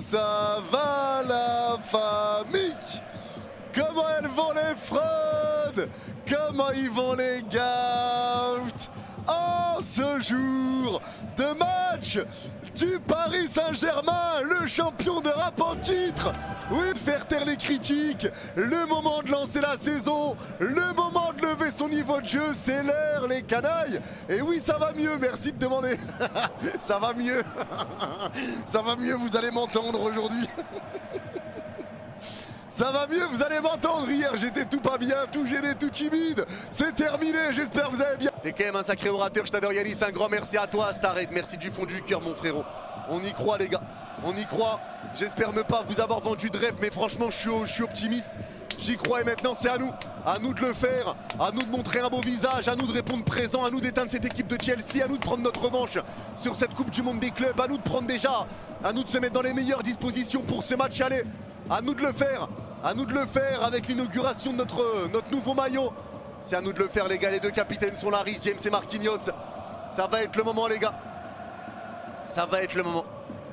ça va la famille? Comment elles vont les fraudes? Comment ils vont les gouts? En ce jour de match du Paris Saint-Germain, le champion d'Europe en titre. Oui, de faire taire les critiques, le moment de lancer la saison, le moment de lever son niveau de jeu, c'est l'heure les canailles. Et oui, ça va mieux, merci de demander. Ça va mieux. Ça va mieux, vous allez m'entendre aujourd'hui. Ça va mieux, vous allez m'entendre. Hier, j'étais tout pas bien, tout gêné, tout timide. C'est terminé, j'espère que vous allez bien. T'es quand même un sacré orateur, je t'adore Yanis. Un grand merci à toi, Starret. Merci du fond du cœur, mon frérot. On y croit, les gars. On y croit. J'espère ne pas vous avoir vendu de rêve, mais franchement, je suis optimiste. J'y crois et maintenant, c'est à nous. À nous de le faire. À nous de montrer un beau visage. À nous de répondre présent. À nous d'éteindre cette équipe de Chelsea. À nous de prendre notre revanche sur cette Coupe du Monde des clubs. À nous de prendre déjà. À nous de se mettre dans les meilleures dispositions pour ce match aller. À nous de le faire. À nous de le faire avec l'inauguration de notre nouveau maillot. C'est à nous de le faire, les gars. Les deux capitaines sont là, Rhys James et Marquinhos. Ça va être le moment, les gars. Ça va être le moment.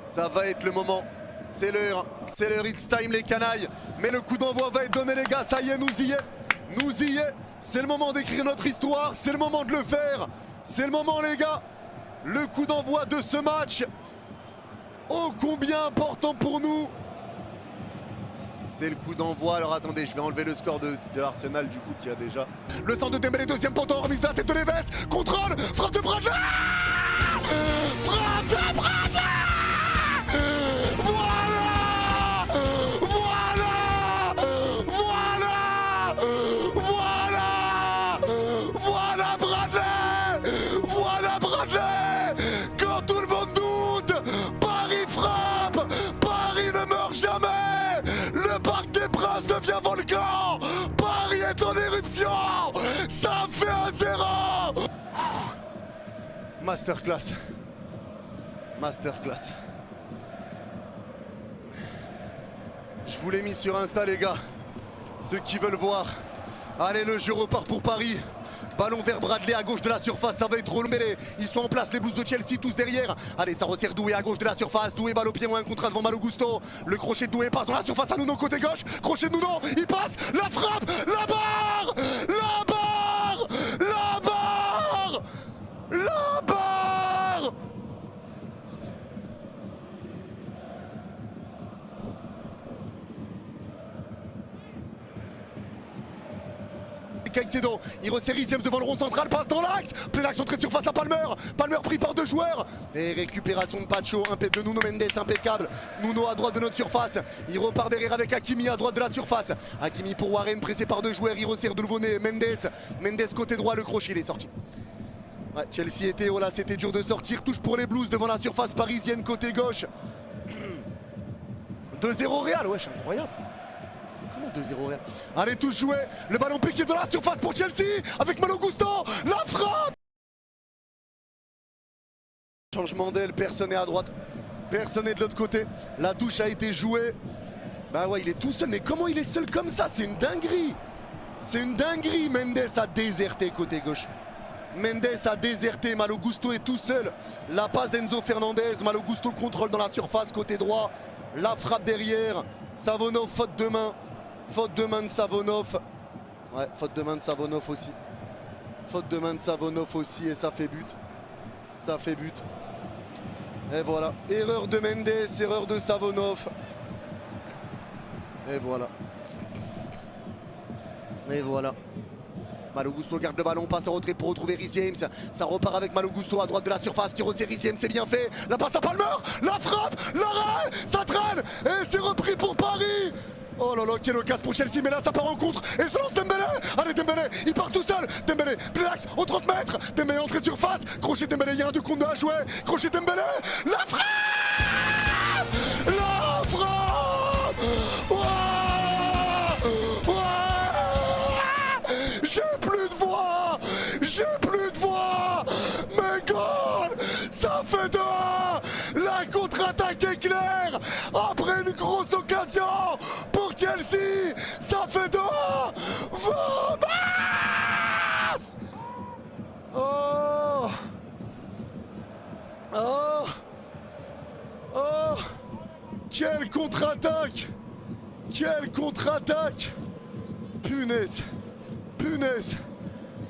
Ça va être le moment. C'est l'heure. C'est l'heure. It's time, les canailles. Mais le coup d'envoi va être donné, les gars. Ça y est, nous y est. Nous y est. C'est le moment d'écrire notre histoire. C'est le moment de le faire. C'est le moment, les gars. Le coup d'envoi de ce match. Oh, combien important pour nous. C'est le coup d'envoi. Alors attendez, je vais enlever le score de Arsenal du coup qui a déjà. Le centre de Dembélé, deuxième poteau, remise de la tête de Neves. Contrôle, frappe de Bradley. Frappe de Bradley. Voilà. Voilà. Voilà. Voilà. Voilà Bradley. Voilà Bradley. Quand tout le monde doute, Paris frappe. Paris ne meurt jamais. Le Parc des Princes devient volcan. Paris est en éruption. Ça fait 1-0. Masterclass. Masterclass. Je vous l'ai mis sur Insta, les gars. Ceux qui veulent voir. Allez, le jeu repart pour Paris. Ballon vers Bradley à gauche de la surface, ça va être trop long. Ils sont en place, les Blues de Chelsea, tous derrière. Allez, ça resserre Doué à gauche de la surface. Doué, balle au pied, un contrat devant Malo Gusto. Le crochet de Doué passe dans la surface à Nuno côté gauche. Crochet de Nuno, il passe, la frappe, la barre. La barre. La barre. La barre. Caicedo, il resserre James devant le rond central, passe dans l'axe, plein l'axe entrée de surface à Palmer, Palmer pris par deux joueurs, et récupération de Pacho, de Nuno Mendes impeccable, Nuno à droite de notre surface, il repart derrière avec Hakimi à droite de la surface, Hakimi pour Warren pressé par deux joueurs, il resserre de nouveau Mendes côté droit, le crochet il est sorti. Ouais, Chelsea était, oh là c'était dur de sortir, touche pour les Blues devant la surface parisienne côté gauche. 2-0 Real, wesh incroyable. 2-0 Real. Allez, tous joués. Le ballon piqué de la surface pour Chelsea avec Malo Gusto. La frappe. Changement d'aile, personne n'est à droite. Personne n'est de l'autre côté. La touche a été jouée. Bah ouais, il est tout seul. Mais comment il est seul comme ça? C'est une dinguerie. C'est une dinguerie. Mendes a déserté côté gauche. Mendes a déserté. Malo Gusto est tout seul. La passe d'Enzo Fernandez. Malo Gusto contrôle dans la surface côté droit. La frappe derrière. Savonov, faute de main. Faute de main de Savonov. Ouais, faute de main de Savonov aussi. Faute de main de Savonov aussi et ça fait but. Ça fait but. Et voilà. Erreur de Mendes, erreur de Savonov. Et voilà. Et voilà. Malo Gusto garde le ballon, passe en retrait pour retrouver Rhys James. Ça repart avec Malo Gusto à droite de la surface qui resserre Rhys James, c'est bien fait. La passe à Palmer, la frappe, l'arrêt, ça traîne et c'est repris pour Paris. Oh là là, quelle occasion pour Chelsea, mais là ça part en contre et ça lance Dembélé. Allez Dembélé, il part tout seul. Dembélé, plein axe, au 30 mètres. Dembélé entrée de surface, crochet Dembélé, il y a un 2 contre 2 à jouer. Crochet Dembélé, la frappe. La frappe. Ouah, ouah. J'ai plus de voix. J'ai plus de voix. Mais goal, ça fait 2-1. La contre-attaque est claire. Après une grosse occasion pour Chelsea, ça fait 2-1. Vamos. Oh. Oh. Oh. Quelle contre-attaque! Quelle contre-attaque! Punaise! Punaise!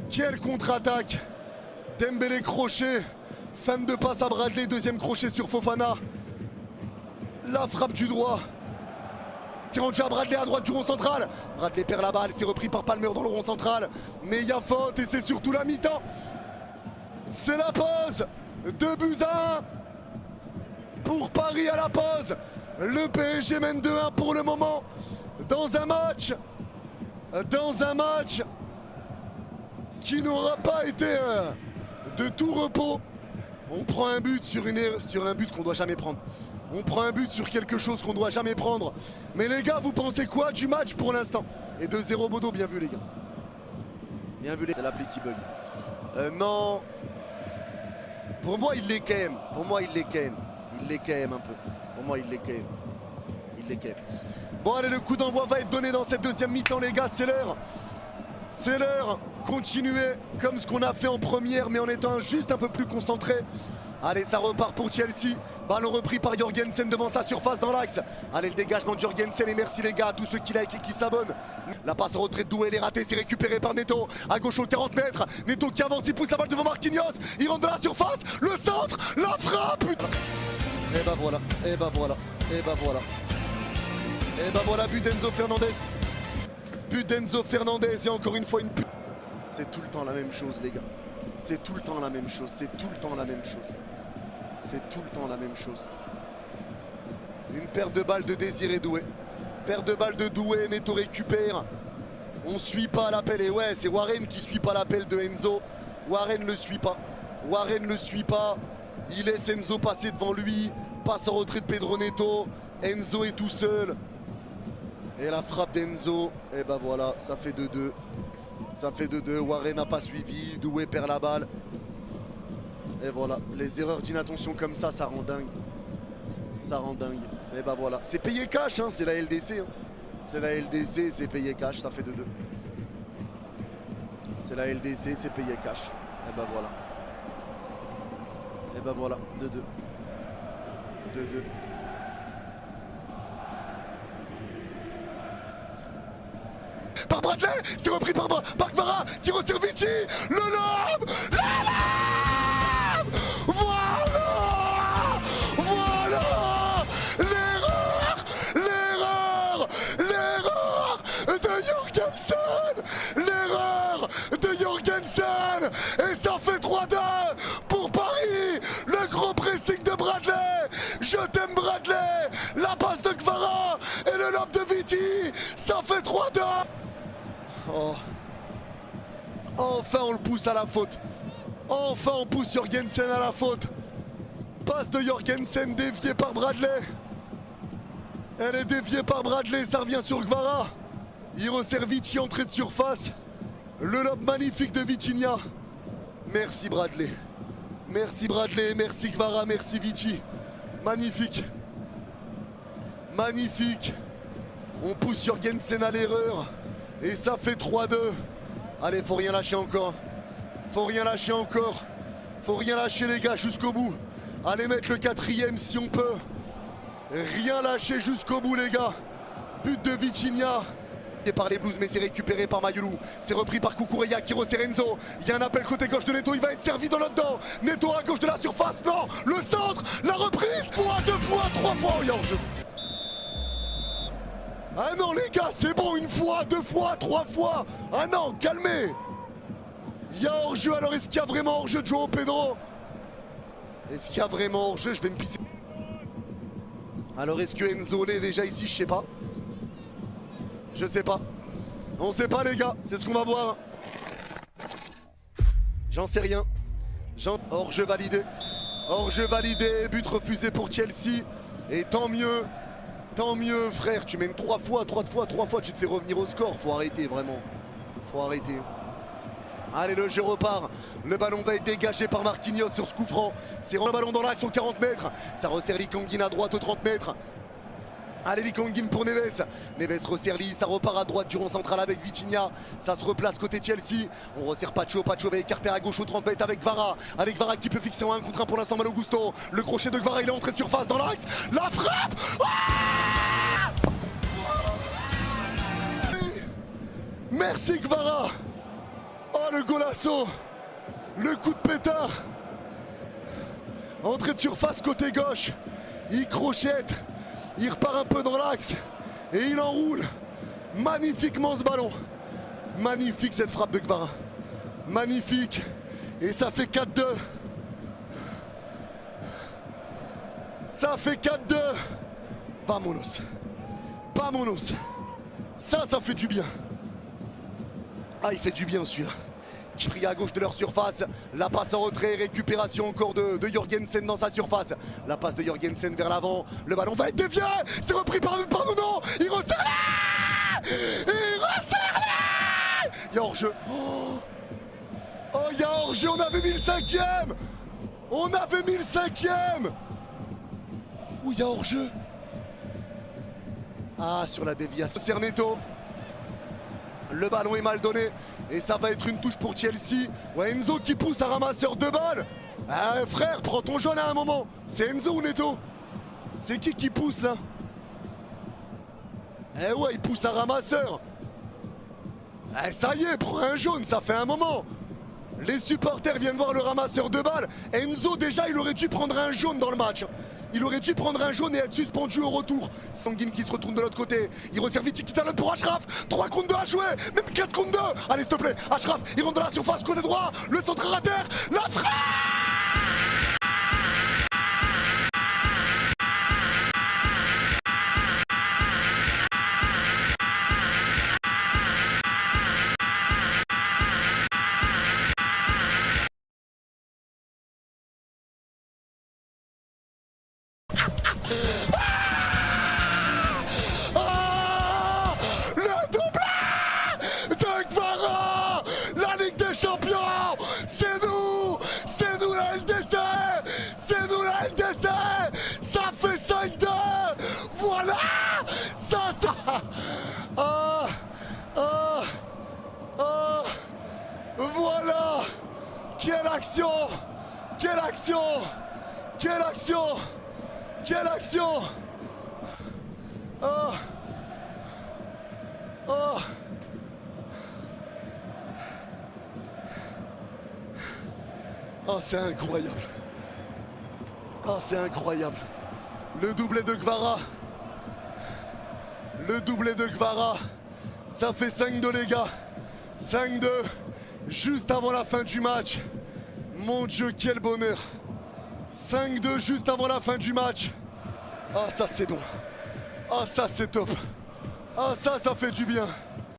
Quelle contre-attaque! Dembélé crochet, fin de passe à Bradley, deuxième crochet sur Fofana. La frappe du droit. C'est rendu à Bradley à droite du rond central. Bradley perd la balle, c'est repris par Palmer dans le rond central. Mais il y a faute et c'est surtout la mi-temps. C'est la pause. 2-1 pour Paris à la pause. Le PSG mène 2-1 pour le moment. Dans un match qui n'aura pas été de tout repos. On prend un but sur un but qu'on doit jamais prendre. On prend un but sur quelque chose qu'on doit jamais prendre. Mais les gars, vous pensez quoi du match pour l'instant? Et 2-0 Bodo, bien vu les gars. Bien vu les... C'est l'appli qui bug. Non. Pour moi, il l'est quand même. Pour moi, il l'est quand même. Il l'est quand même un peu. Pour moi, il l'est quand même. Il l'est quand même. Bon, allez, le coup d'envoi va être donné dans cette deuxième mi-temps, les gars. C'est l'heure. C'est l'heure. Continuer comme ce qu'on a fait en première, mais en étant juste un peu plus concentré. Allez, ça repart pour Chelsea. Ballon repris par Jorgensen devant sa surface dans l'axe. Allez, le dégagement de Jorgensen et merci les gars à tous ceux qui like et qui s'abonnent. La passe en retrait de Doué, elle est ratée, c'est récupéré par Neto. À gauche aux 40 mètres. Neto qui avance, il pousse la balle devant Marquinhos. Il rentre dans la surface, le centre, la frappe. Et bah voilà, et bah voilà, et bah voilà. Et bah voilà, but d'Enzo Fernandez. But d'Enzo Fernandez et encore une fois une pute. C'est tout le temps la même chose les gars. C'est tout le temps la même chose, c'est tout le temps la même chose. C'est tout le temps la même chose. Une perte de balle de Désiré Doué. Perte de balle de Doué, Neto récupère. On suit pas l'appel et ouais, c'est Warren qui suit pas l'appel de Enzo. Warren le suit pas. Warren le suit pas. Il laisse Enzo passer devant lui. Passe en retrait de Pedro Neto. Enzo est tout seul. Et la frappe d'Enzo, et ben voilà, ça fait 2-2. Ça fait 2-2, Warren n'a pas suivi, Doué perd la balle. Et voilà, les erreurs d'inattention comme ça rend dingue. Ça rend dingue. Et ben voilà, c'est payé cash, hein, c'est la LDC. Hein. C'est la LDC, c'est payé cash, ça fait 2-2. C'est la LDC, c'est payé cash. Et ben voilà. Et ben voilà, 2-2. 2-2. Par Bradley, c'est repris par Kvara qui resserre Vici, le lob, voilà, voilà, l'erreur de Jorgensen, l'erreur de Jorgensen, et ça fait 3-2 pour Paris, le gros pressing de Bradley, je t'aime Bradley, la passe de Kvara et le lob de Vici, ça fait 3-2. Oh. Enfin on le pousse à la faute. Enfin on pousse Jorgensen à la faute. Passe de Jorgensen déviée par Bradley. Elle est déviée par Bradley, ça revient sur Kvara. Il resserre Vici, entrée de surface. Le lob magnifique de Vitinha. Merci Bradley. Merci Bradley, merci Kvara, merci Vici. Magnifique. Magnifique. On pousse Jorgensen à l'erreur. Et ça fait 3-2. Allez, faut rien lâcher encore. Faut rien lâcher encore. Faut rien lâcher les gars jusqu'au bout. Allez mettre le 4e si on peut. Rien lâcher jusqu'au bout les gars. But de Vitinha. Et par les Blues mais c'est récupéré par Mayulu. C'est repris par Kukureya qui resserre Enzo. Il y a un appel côté gauche de Neto. Il va être servi dans le dos. Neto à gauche de la surface. Non. Le centre. La reprise. 2 fois, 3 fois. Il y a hors-jeu. Ah non les gars, c'est bon, 1 fois, 2 fois, 3 fois. Ah non, calmez. Il y a hors-jeu, alors est-ce qu'il y a vraiment hors-jeu de Joao Pedro? Est-ce qu'il y a vraiment hors-jeu? Je vais me pisser. Alors est-ce que Enzo l'est déjà ici? Je sais pas. Je sais pas. On sait pas les gars, c'est ce qu'on va voir. J'en sais rien. Hors-jeu validé. Hors-jeu validé, but refusé pour Chelsea. Et tant mieux. Tant mieux frère, tu mènes 3 fois, tu te fais revenir au score, faut arrêter vraiment, faut arrêter. Allez le jeu repart, le ballon va être dégagé par Marquinhos sur ce coup franc, c'est le ballon dans l'axe aux 40 mètres, ça resserre Likanguine à droite aux 30 mètres. Allez, Likongin pour Neves. Neves resserre Lee, ça repart à droite du rond central avec Vitinha. Ça se replace côté Chelsea. On resserre Pacho. Pacho va écarter à gauche au 30 mètres avec Kvara. Avec Kvara qui peut fixer en 1 contre 1 pour l'instant Malo Gusto. Le crochet de Kvara, il est entré de surface dans l'axe. La frappe. Ah, merci Kvara. Oh, le golasso. Le coup de pétard. Entrée de surface côté gauche. Il crochette. Il repart un peu dans l'axe et il enroule magnifiquement ce ballon. Magnifique cette frappe de Kvara. Magnifique. Et ça fait 4-2. Ça fait 4-2. Vamonos. Vamonos. Ça fait du bien. Ah, il fait du bien celui-là. Qui prie à gauche de leur surface, la passe en retrait, récupération encore de Jorgensen dans sa surface. La passe de Jorgensen vers l'avant, le ballon va être dévié, c'est repris par Nuno, il resserre là. Il resserre là. Il y a hors-jeu. Oh, il y a hors-jeu, on avait mis le 5e. On avait mis le 5e. Où il y a hors-jeu. Ah, sur la déviation, Cerneto. Le ballon est mal donné et ça va être une touche pour Chelsea. Ouais, Enzo qui pousse un ramasseur de balles. Ah, frère, prends ton jaune à un moment. C'est Enzo ou Neto? C'est qui pousse là? Eh ouais, il pousse un ramasseur. Eh, ça y est, prends un jaune, ça fait un moment. Les supporters viennent voir le ramasseur de balles. Enzo, déjà, il aurait dû prendre un jaune dans le match. Il aurait dû prendre un jaune et être suspendu au retour. Sanguine qui se retourne de l'autre côté. Il resserre vite, qui talonne pour Achraf. 3 contre 2 à jouer, même 4 contre 2. Allez, s'il te plaît, Achraf, il rentre dans la surface, côté droit. Le centre à terre, la frappe. Le doublé de Kvara. La Ligue des Champions, c'est nous la LDC, c'est nous la LDC. Ça fait 5-2. Voilà. Ça. Voilà. Quelle action. Quelle action. Quelle action. Quelle action. Oh. Oh. Oh, c'est incroyable. Oh, c'est incroyable. Le doublé de Kvara. Le doublé de Kvara. Ça fait 5-2 les gars. 5-2. Juste avant la fin du match. Mon Dieu, quel bonheur. 5-2 juste avant la fin du match. Ah, ça c'est bon. Ah, ça c'est top. Ah, ça fait du bien.